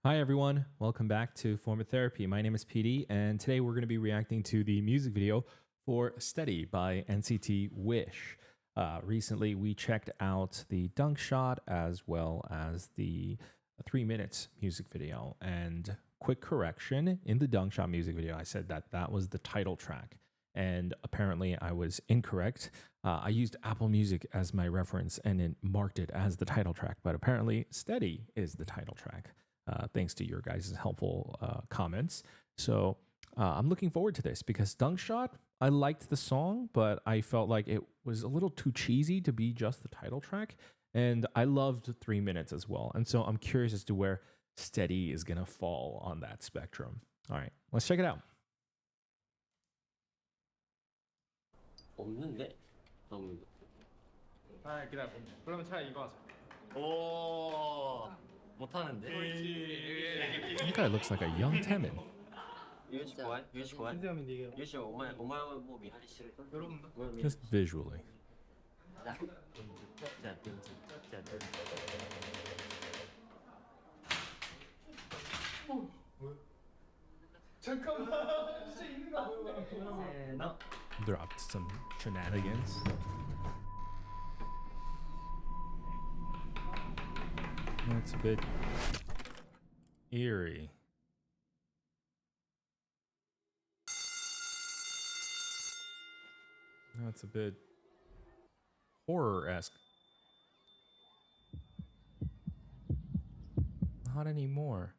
Hi, everyone. Welcome back to Form of Therapy. My name is PD, and today we're going to be reacting to the music video for Steady by NCT Wish. Recently, we checked out the Dunk Shot as well as the 3 minutes music video. And quick correction, in the Dunk Shot music video, I said that that was the title track. And apparently, I was incorrect. I used Apple Music as my reference and it marked it as the title track, but apparently, Steady is the title track. Thanks to your guys' helpful comments. So I'm looking forward to this because Dunk Shot, I liked the song, but I felt like it was a little too cheesy to be just the title track. And I loved 3 minutes as well. And so I'm curious as to where Steady is going to fall on that spectrum. All right, let's check it out. 없는데? 너무 아, 그래. 그러면 차라리 이거 하자. 오 못하는데? That guy looks like a young Taemin. 유시 좋아해? 유시 좋아해? 신세하면 이게 유시 오마이 뭐 미하리 싫어? 여러분 Just visually. 잠깐만. 진짜 있는 거 같은데. 너 Dropped some shenanigans. That's a bit eerie. That's a bit horror-esque. Not anymore.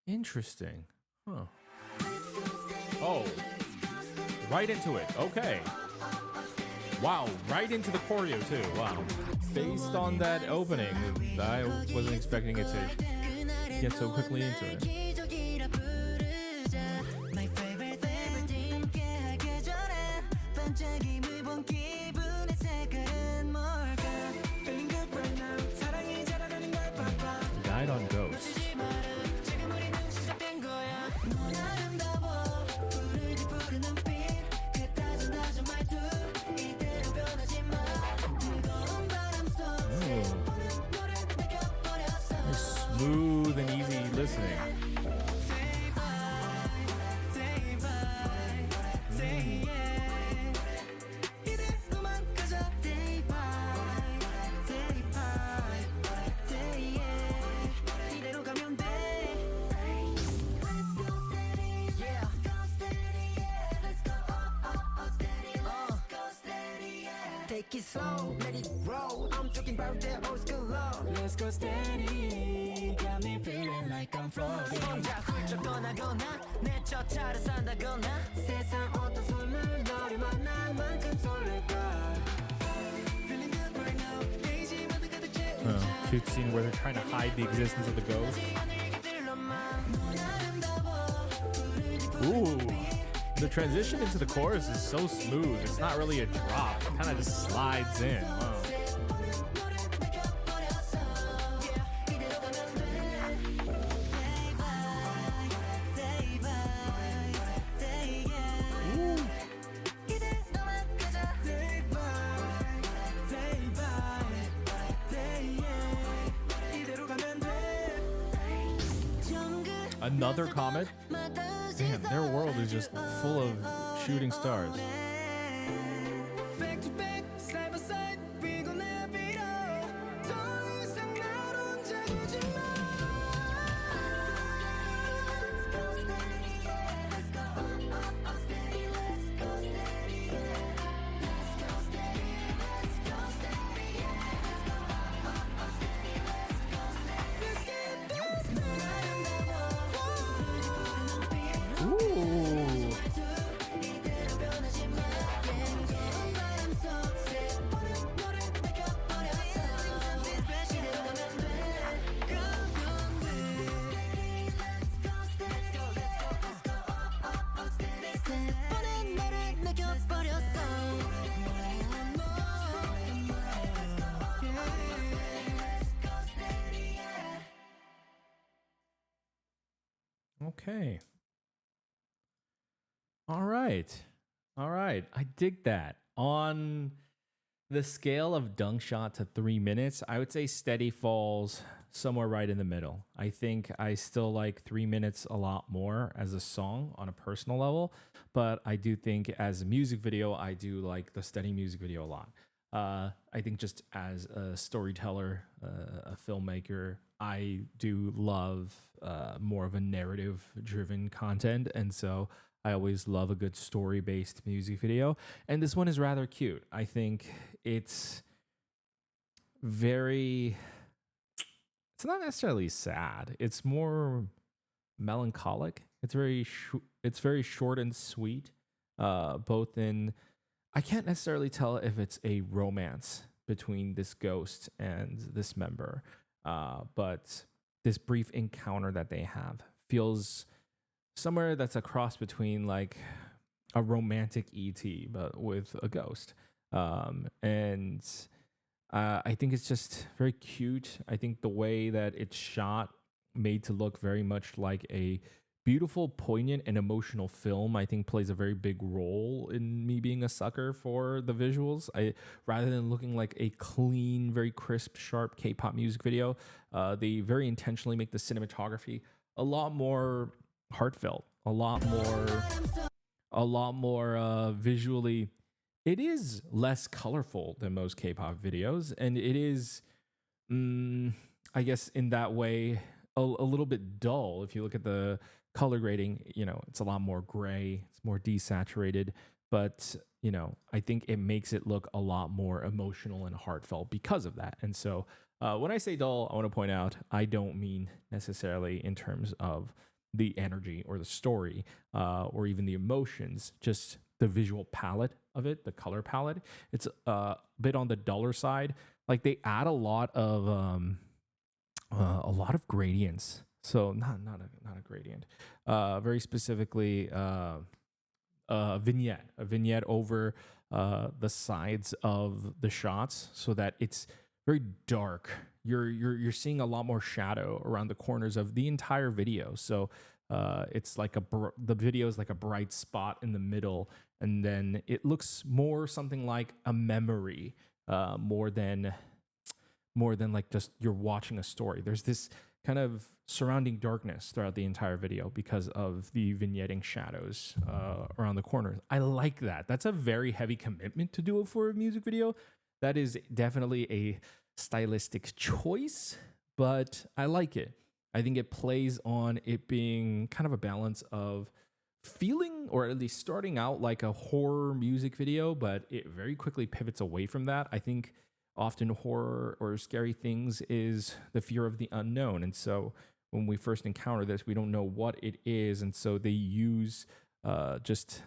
Interesting. Huh. Oh. Right into it. Okay. Wow. Right into the choreo, too. Wow. Based on that opening, I wasn't expecting it to get so quickly into it. Guide on Ghosts. Smooth and easy listening. Take it slow, let it roll. I'm talking about the old school love. Let's go steady. Got me feeling like I'm floating. 혼자 훌쩍 떠나거나 내 첫 차를 산다거나 세상 어떤 선물 너를 만난 만큼 설렐까. Feeling good right now. 베이지마다 가득 채우자. Cute scene where they're trying to hide the existence of the ghost. Ooh. The transition into the chorus is so smooth. It's not really a drop. It kind of just slides in. Wow. Another comet? Damn, their world is just full of shooting stars. Back to back, side by side, we gon' have it all. 더 이상 날 혼자 두지 마. Let's go steady, yeah. Let's go steady, let's go steady, yeah. Let's go steady, let's go steady, yeah. Let's go steady, let's go steady. Let's get this Ooh. Okay. All right. All right. I dig that. On the scale of Dunk Shot to 3 minutes, I would say Steady falls somewhere right in the middle. I think I still like 3 minutes a lot more as a song on a personal level, but I do think as a music video, I do like the Steady music video a lot. I think just as a storyteller, a filmmaker, I do love more of a narrative driven content. And so I always love a good story based music video. And this one is rather cute. I think it's very, it's not necessarily sad. It's more melancholic. It's very short and sweet, both in, I can't necessarily tell if it's a romance between this ghost and this member, but this brief encounter that they have feels somewhere that's a cross between like a romantic ET, but with a ghost. And I think it's just very cute. I think the way that it's shot, made to look very much like a beautiful, poignant, and emotional film, I think plays a very big role in me being a sucker for the visuals. Rather than looking like a clean, very crisp, sharp K-pop music video, they very intentionally make the cinematography a lot more heartfelt, a lot more visually. It is less colorful than most K-pop videos, and it is, I guess, in that way, a little bit dull. If you look at the color grading, it's a lot more gray, it's more desaturated, but I think it makes it look a lot more emotional and heartfelt because of that. And so when I say dull, I want to point out I don't mean necessarily in terms of the energy or the story or even the emotions, just the visual palette of it, the color palette. It's a bit on the duller side. Like they add a lot of gradients. So not a gradient. Very specifically, a vignette over the sides of the shots, so that it's very dark. You're seeing a lot more shadow around the corners of the entire video. So it's like the video is like a bright spot in the middle, and then it looks more something like a memory, more than like just you're watching a story. There's this kind of surrounding darkness throughout the entire video because of the vignetting shadows around the corners. I like that. That's a very heavy commitment to do it for a music video. That is definitely a stylistic choice, but I like it. I think it plays on it being kind of a balance of feeling, or at least starting out like a horror music video, but it very quickly pivots away from that. I think often horror or scary things is the fear of the unknown. And so when we first encounter this, we don't know what it is. And so they use just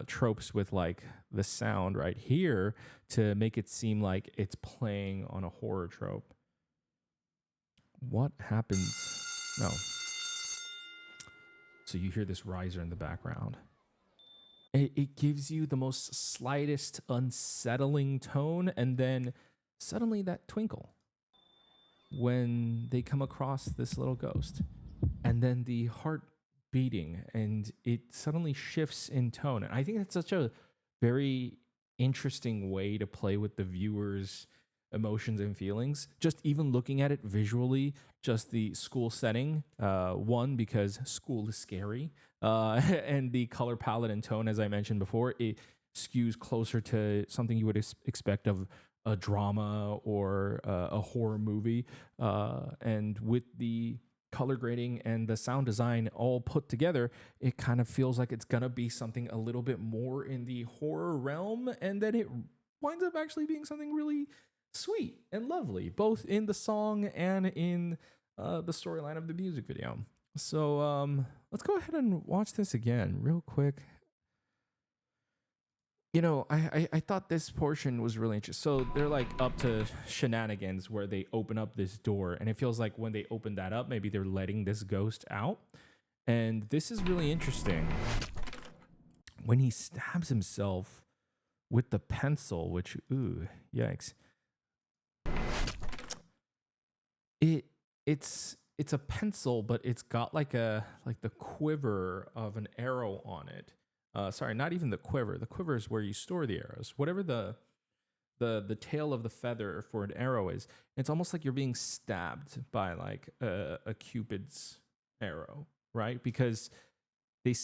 tropes with like the sound right here to make it seem like it's playing on a horror trope. What happens? No. So you hear this riser in the background. It gives you the most slightest unsettling tone, and then suddenly that twinkle when they come across this little ghost, and then the heart beating, and it suddenly shifts in tone. And I think that's such a very interesting way to play with the viewer's emotions and feelings. Just even looking at it visually, just the school setting, one, because school is scary, and the color palette and tone, as I mentioned before, it skews closer to something you would expect of a drama or a horror movie. And with the color grading and the sound design all put together, it kind of feels like it's gonna be something a little bit more in the horror realm, and then it winds up actually being something really sweet and lovely, both in the song and in the storyline of the music video. So let's go ahead and watch this again real quick. I thought this portion was really interesting. So they're like up to shenanigans where they open up this door, and it feels like when they open that up, maybe they're letting this ghost out. And this is really interesting. When he stabs himself with the pencil, which, ooh, yikes. It's a pencil, but it's got like the quiver of an arrow on it. Sorry, not even the quiver. The quiver is where you store the arrows. Whatever the the tail of the feather for an arrow is. It's almost like you're being stabbed by like a Cupid's arrow, right? Because it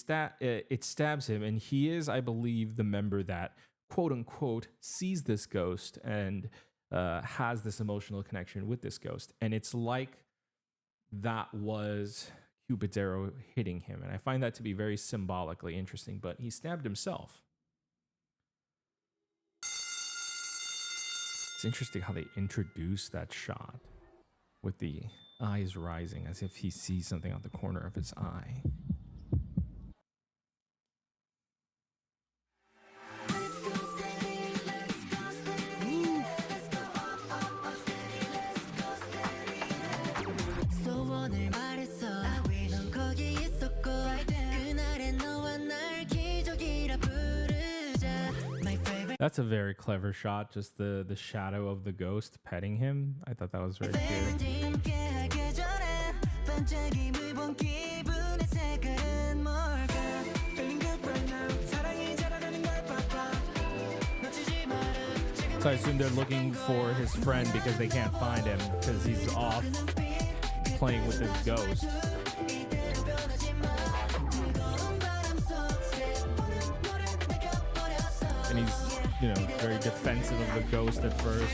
stabs him, and he is, I believe, the member that quote unquote sees this ghost and has this emotional connection with this ghost, and it's like that was Cupid's arrow hitting him, and I find that to be very symbolically interesting. But he stabbed himself. It's interesting how they introduce that shot with the eyes rising as if he sees something out the corner of his eye. That's a very clever shot, just the shadow of the ghost petting him. I thought that was very cute. So I assume they're looking for his friend because they can't find him because he's off playing with his ghost. And he's, you know, very defensive of the ghost at first.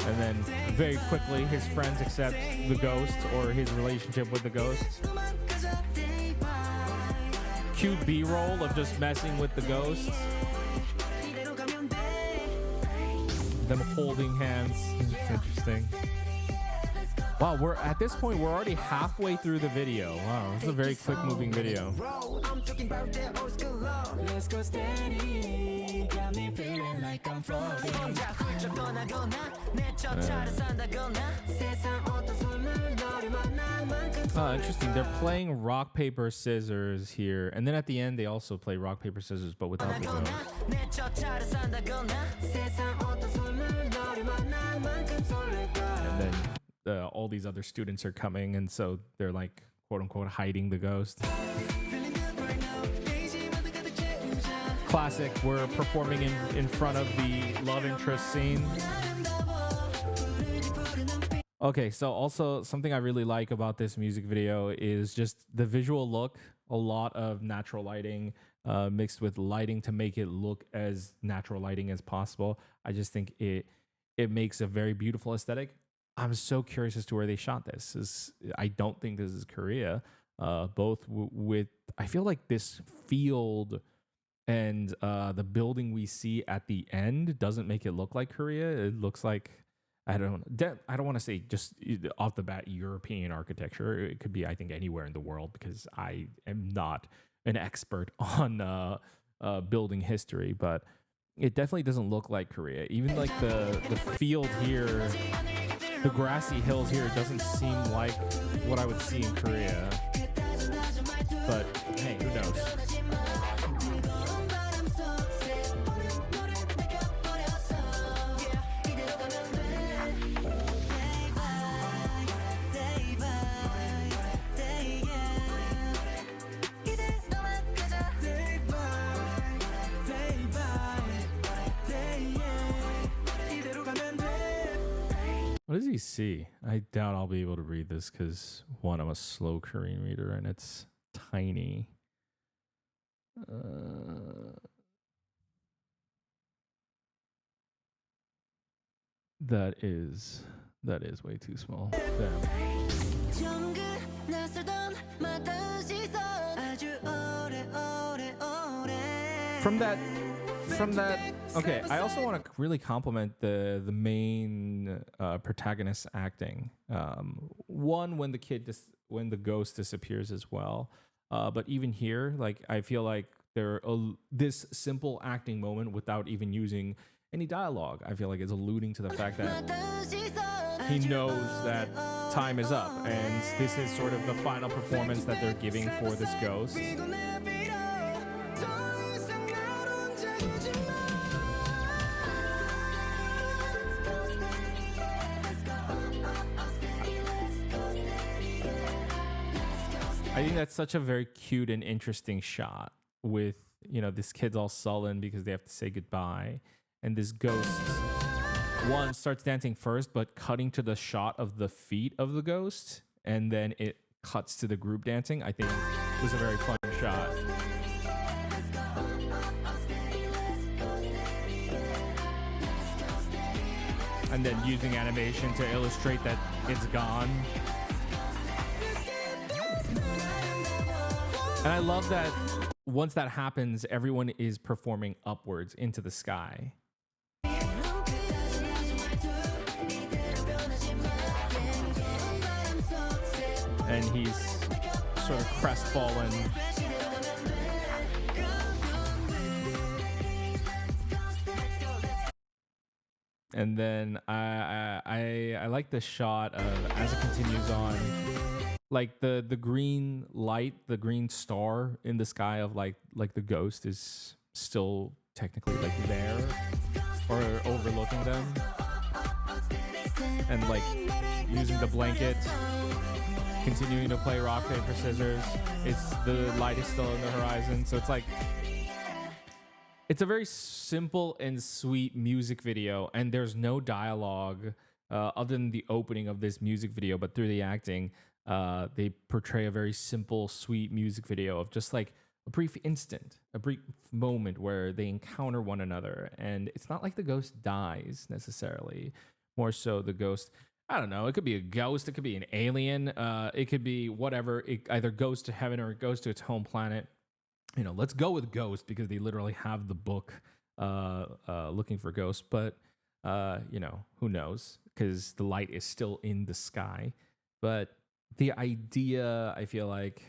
And then very quickly his friends accept the ghost or his relationship with the ghost. Cute B-roll of just messing with the ghost. Them holding hands. It's interesting. Wow, we're at this point, we're already halfway through the video. Wow, this is a very quick moving video. Interesting. They're playing rock, paper, scissors here. And then at the end, they also play rock, paper, scissors, but without the ghost. And then all these other students are coming, and so they're like, quote unquote, hiding the ghost. Classic. We're performing in front of the love interest scene. Okay, so also something I really like about this music video is just the visual look. A lot of natural lighting mixed with lighting to make it look as natural lighting as possible. I just think it makes a very beautiful aesthetic. I'm so curious as to where they shot this. I don't think this is Korea. With I feel like this field and the building we see at the end doesn't make it look like Korea. It looks like, I don't want to say just off the bat European architecture. It could be, I think, anywhere in the world because I am not an expert on building history, but it definitely doesn't look like Korea. Even like the field here, the grassy hills here, doesn't seem like what I would see in Korea. But hey, who knows? What does he see? I doubt I'll be able to read this because, one, I'm a slow Korean reader and it's tiny. That is way too small. Damn. From that, okay, I also want to really compliment the main protagonist's acting. One, when the ghost disappears as well, but even here, like, I feel like this simple acting moment without even using any dialogue, I feel like is alluding to the fact that he knows that time is up, and this is sort of the final performance that they're giving for this ghost. I think that's such a very cute and interesting shot with, you know, this kid's all sullen because they have to say goodbye. and this ghost one starts dancing first, but cutting to the shot of the feet of the ghost, and then it cuts to the group dancing. I think was a very fun shot. And then using animation to illustrate that it's gone. And I love that once that happens, everyone is performing upwards into the sky. And he's sort of crestfallen. And then I like the shot of as it continues on, like the green light, the green star in the sky of like the ghost is still technically like there or overlooking them, and like using the blanket, continuing to play rock paper scissors. It's the light is still on the horizon, so it's like it's a very simple and sweet music video, and there's no dialogue other than the opening of this music video, but through the acting, they portray a very simple, sweet music video of just like a brief instant, a brief moment where they encounter one another. And it's not like the ghost dies necessarily. More so the ghost, I don't know, it could be a ghost, it could be an alien, it could be whatever. It either goes to heaven or it goes to its home planet. You know, let's go with Ghost because they literally have the book looking for Ghost. But, you know, who knows? Because the light is still in the sky. But the idea, I feel like,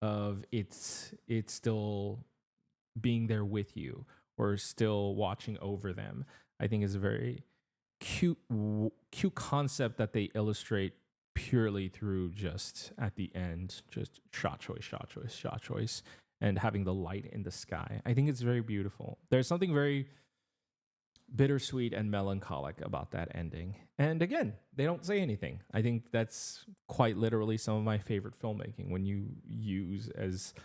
of it's still being there with you or still watching over them, I think is a very cute concept that they illustrate purely through just at the end, just shot choice, and having the light in the sky. I think it's very beautiful. There's something very bittersweet and melancholic about that ending. And again, they don't say anything. I think that's quite literally some of my favorite filmmaking, when you use as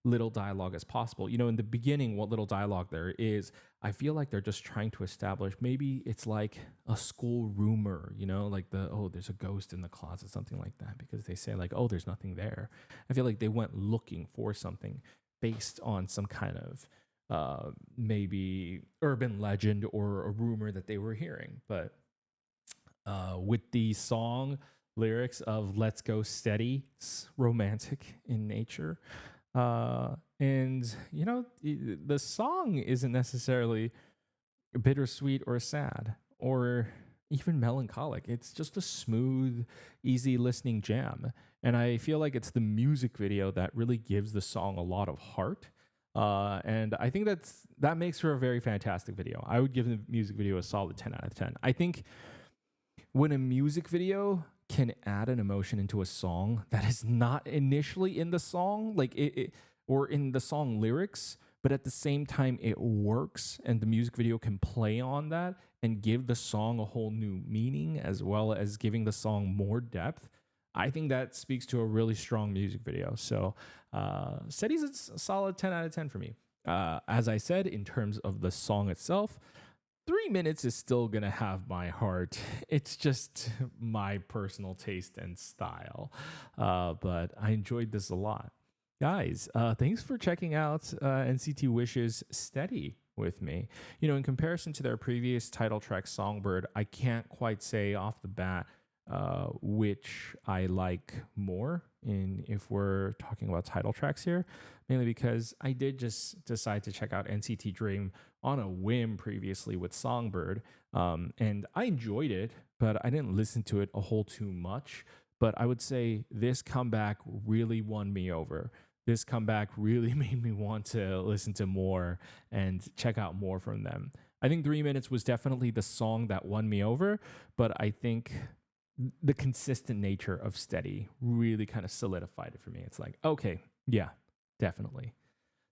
little dialogue as possible. You know, in the beginning, what little dialogue there is, I feel like they're just trying to establish, maybe it's like a school rumor, you know, like there's a ghost in the closet, something like that, because they say like, oh, there's nothing there. I feel like they went looking for something based on some kind of maybe urban legend or a rumor that they were hearing. But with the song lyrics of Let's Go Steady, it's romantic in nature. And, you know, the song isn't necessarily bittersweet or sad or even melancholic. It's just a smooth, easy listening jam. And I feel like it's the music video that really gives the song a lot of heart. And I think that makes for a very fantastic video. I would give the music video a solid 10 out of 10. I think when a music video can add an emotion into a song that is not initially in the song, like it or in the song lyrics, but at the same time it works and the music video can play on that and give the song a whole new meaning, as well as giving the song more depth, I think that speaks to a really strong music video. So Steady's a solid 10 out of 10 for me. As I said, in terms of the song itself, 3 minutes is still going to have my heart. It's just my personal taste and style. But I enjoyed this a lot. Guys, thanks for checking out NCT Wish's Steady with me. You know, in comparison to their previous title track, Songbird, I can't quite say off the bat which I like more if we're talking about title tracks here, mainly because I did just decide to check out NCT Dream on a whim previously with Songbird, and I enjoyed it, but I didn't listen to it a whole too much. But I would say this comeback really won me over. This comeback really made me want to listen to more and check out more from them. I think 3 minutes was definitely the song that won me over, but I think the consistent nature of Steady really kind of solidified it for me. It's like, okay, yeah, definitely.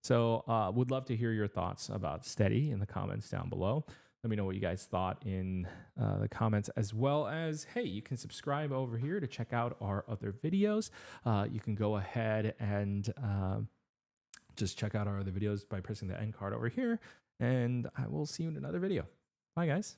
So would love to hear your thoughts about Steady in the comments down below. Let me know what you guys thought in the comments, as well as, hey, you can subscribe over here to check out our other videos. You can go ahead and just check out our other videos by pressing the end card over here, and I will see you in another video. Bye, guys.